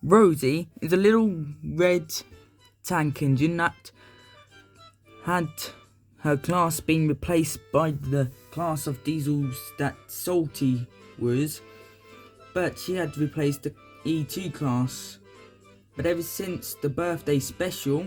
Rosie is a little red tank engine that had her class being replaced by the class of diesels that Salty was, but she had replaced the E2 class. But ever since the birthday special,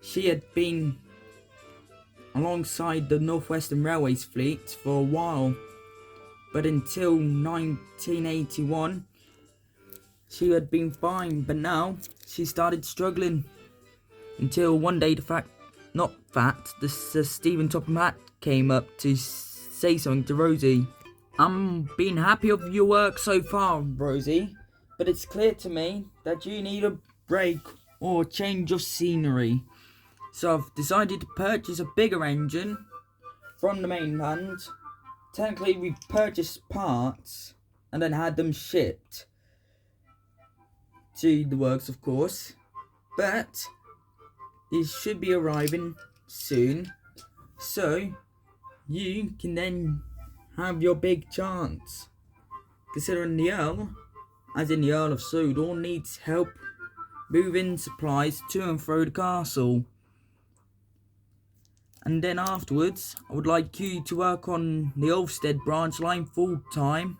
she had been alongside the Northwestern Railways fleet for a while, but until 1981 she had been fine, but now she started struggling until one day the Stephen Topham Hatt came up to say something to Rosie. I'm being happy with your work so far, Rosie, but it's clear to me that you need a break or change of scenery. So I've decided to purchase a bigger engine from the mainland. Technically we purchased parts and then had them shipped to the works, of course, but it should be arriving soon, so you can then have your big chance, considering the Earl, as in the Earl of Sodor, needs help moving supplies to and fro the castle. And then afterwards, I would like you to work on the Ulfstead branch line full time,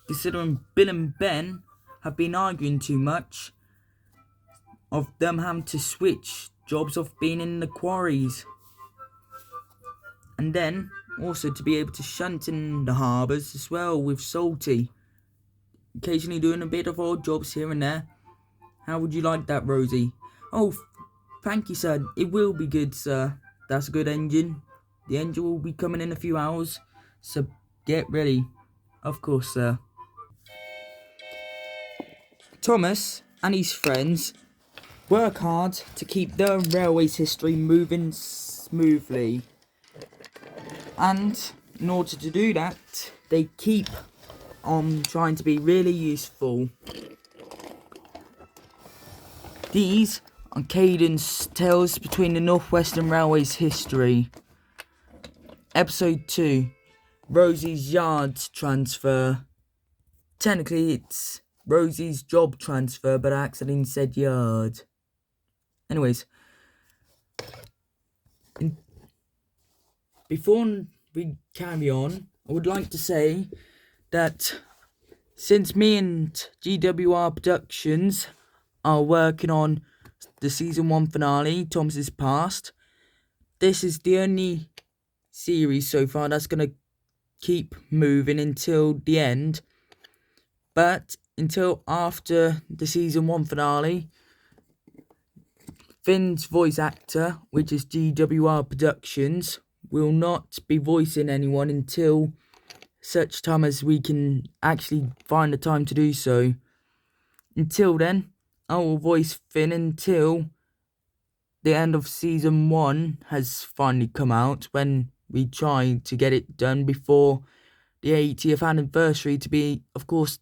considering Bill and Ben have been arguing too much of them having to switch jobs of being in the quarries. And then also to be able to shunt in the harbours as well with Salty, occasionally doing a bit of odd jobs here and there. How would you like that, Rosie? Oh, thank you, sir. It will be good, sir. That's a good engine. The engine will be coming in a few hours, so get ready. Of course, sir. Thomas and his friends work hard to keep the railway's history moving smoothly. And in order to do that, they keep on trying to be really useful. These are Caydin's Tales Between the Northwestern Railway's History. Episode 2, Rosie's Yard Transfer. Technically it's Rosie's job transfer, but I accidentally said yard. Anyways, before we carry on, I would like to say that since me and GWR Productions are working on the season 1 finale, Thomas's Past, this is the only series so far that's going to keep moving until the end. But until after the season 1 finale, Finn's voice actor, which is GWR Productions, will not be voicing anyone until such time as we can actually find the time to do so. Until then, I will voice Finn until the end of season 1 has finally come out, when we try to get it done before the 80th anniversary, to be, of course,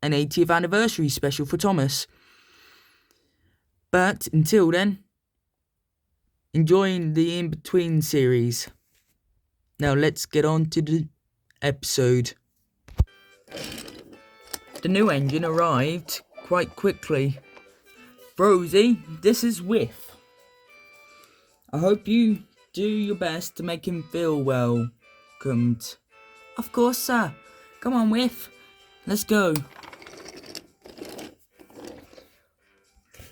an 80th anniversary special for Thomas. But until then, enjoying the in-between series. Now let's get on to the episode. The new engine arrived quite quickly. Rosie, this is Whiff. I hope you do your best to make him feel welcomed. Of course, sir. Come on, Whiff. Let's go.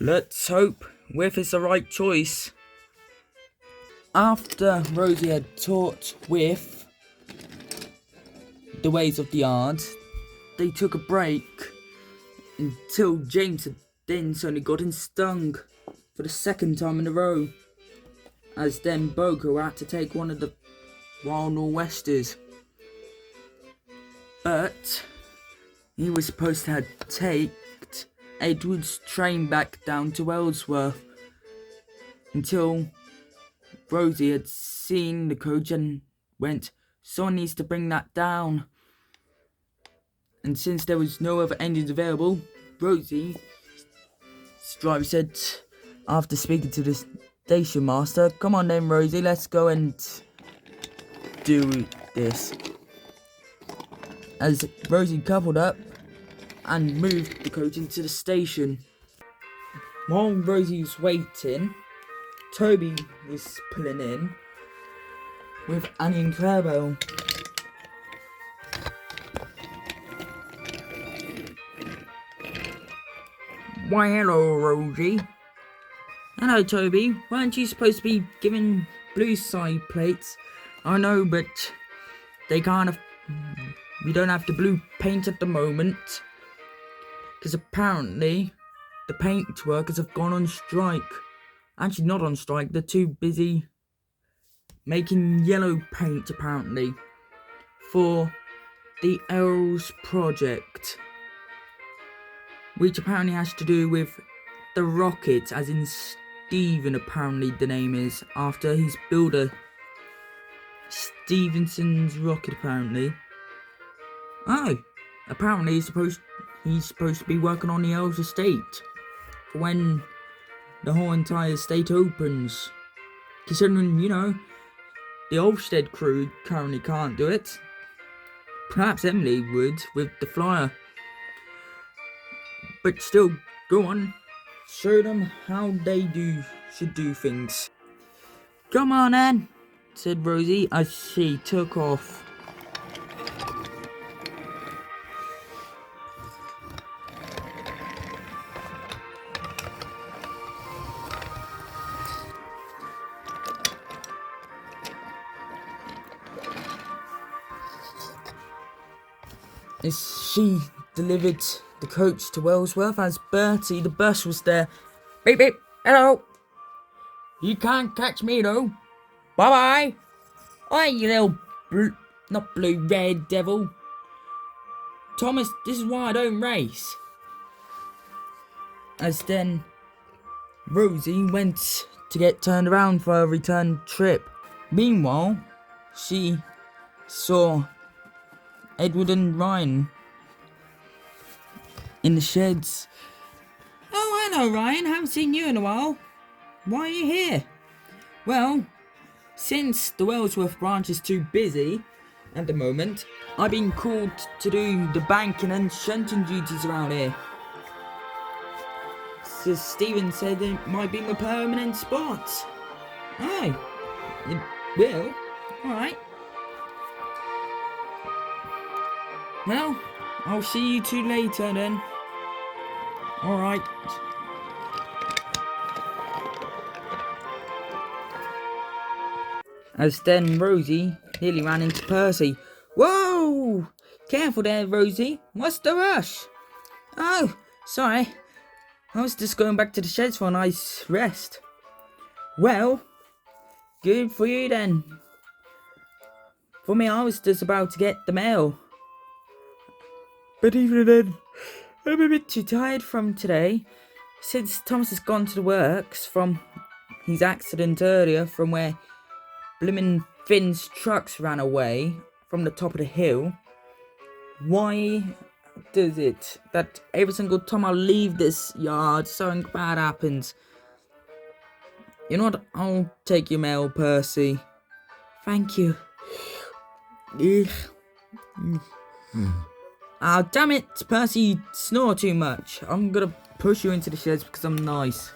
Let's hope Whiff is the right choice. After Rosie had taught Whiff the ways of the yard, they took a break until James had then suddenly gotten stung for the second time in a row, as then Boko had to take one of the Wild Nor'westers. But he was supposed to have taken Edward's train back down to Ellsworth, until Rosie had seen the coach and went, "Someone needs to bring that down." And since there was no other engines available, Rosie's driver said, after speaking to the station master, "Come on then, Rosie, let's go and do this." As Rosie coupled up and moved the coach into the station. While Rosie was waiting, Toby was pulling in with Annie and Clarebell. Why, hello, Rosie. Hello, Toby. Weren't you supposed to be giving blue side plates? I know, but they can't. We don't have the blue paint at the moment, because apparently the paint workers have gone on strike. Actually, not on strike. They're too busy making yellow paint, apparently, for the Elves project, which apparently has to do with the rocket, as in Stephen, apparently the name is, after his builder, Stevenson's rocket, apparently. Oh, apparently he's supposed to be working on the Elves estate for when the whole entire estate opens. Considering, you know, the Olmsted crew currently can't do it. Perhaps Emily would with the flyer. But still, go on. Show them how they should do things. Come on then, said Rosie as she took off. As she delivered the coach to Wellsworth, as Bertie, the bus, was there. Beep beep, hello. You can't catch me though. Bye bye. Oi, you little not blue, red devil. Thomas, this is why I don't race. As then Rosie went to get turned around for a return trip. Meanwhile, she saw Edward and Ryan in the sheds. Oh, hello, Ryan. Haven't seen you in a while. Why are you here? Well, since the Wellsworth branch is too busy at the moment, I've been called to do the banking and shunting duties around here. So Stephen said it might be my permanent spot. Oh, it will? Alright. Well, I'll see you two later then. Alright. As then Rosie nearly ran into Percy. Whoa! Careful there, Rosie. What's the rush? Oh, sorry. I was just going back to the sheds for a nice rest. Well, good for you then. For me, I was just about to get the mail. But even then, I'm a bit too tired from today, since Thomas has gone to the works from his accident earlier, from where blimmin' Finn's trucks ran away from the top of the hill. Why does it that every single time I leave this yard, something bad happens? You know what? I'll take your mail, Percy. Thank you. Ah, oh, damn it, Percy, you snore too much. I'm gonna push you into the sheds because I'm nice.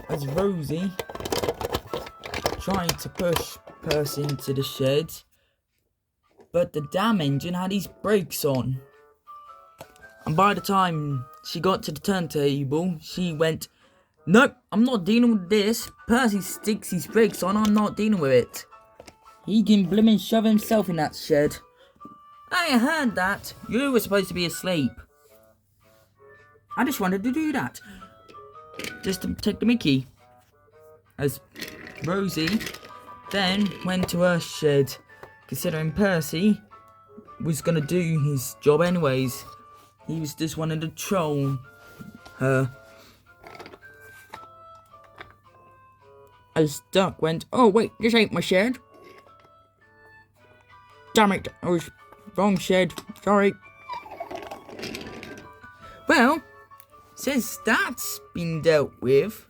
As Rosie tried to push Percy into the shed, but the damn engine had his brakes on. And by the time she got to the turntable, she went, nope, I'm not dealing with this. Percy sticks his brakes on, I'm not dealing with it. He can blimmin' shove himself in that shed. I heard that. You were supposed to be asleep. I just wanted to do that. Just to take the mickey. As Rosie then went to her shed, considering Percy was going to do his job anyways. He was just wanting to troll her. As Duck went, oh wait, this ain't my shed. Damn it, I was wrong shed, sorry. Well, since that's been dealt with...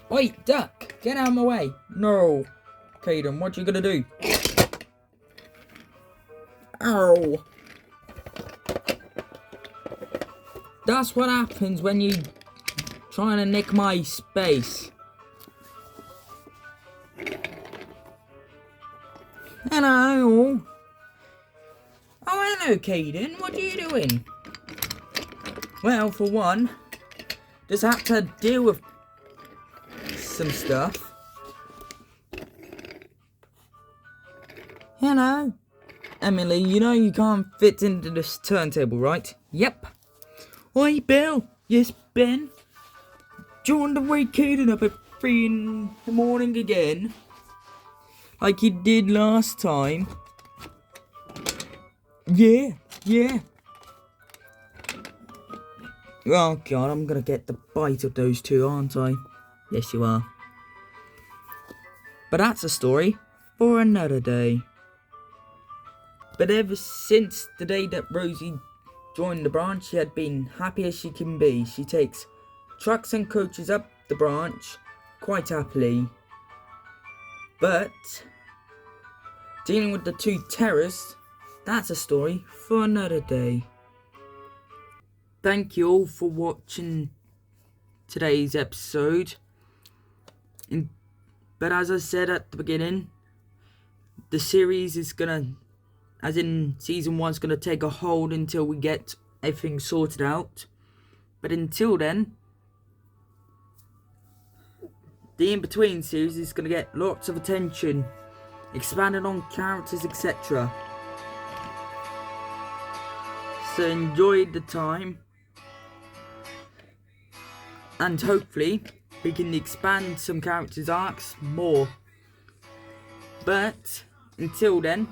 Wait, Duck, Get out of my way. No. Caydin, what you gonna do? Ow. That's what happens when you trying to nick my space. Hello. Oh, hello, Caydin. What are you doing? Well, for one, just have to deal with some stuff. Hello. Emily, you know you can't fit into this turntable, right? Yep. Oi, Bill. Yes, Ben. Do you want to wake Caydin up at 3 in the morning again? Like you did last time? Yeah. Oh god, I'm gonna get the bite of those two, aren't I? Yes, you are. But that's a story for another day. But ever since the day that Rosie joined the branch, she had been happy as she can be. She takes trucks and coaches up the branch quite happily. But dealing with the two terrorists, that's a story for another day. Thank you all for watching today's episode. But as I said at the beginning, the series is gonna, as in season 1's gonna take a hold until we get everything sorted out. But until then, the in-between series is gonna get lots of attention, expanding on characters, etc. So enjoy the time, and hopefully we can expand some characters' arcs more. But until then,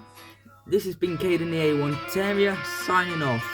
this has been Caydin the A1 Terrier signing off.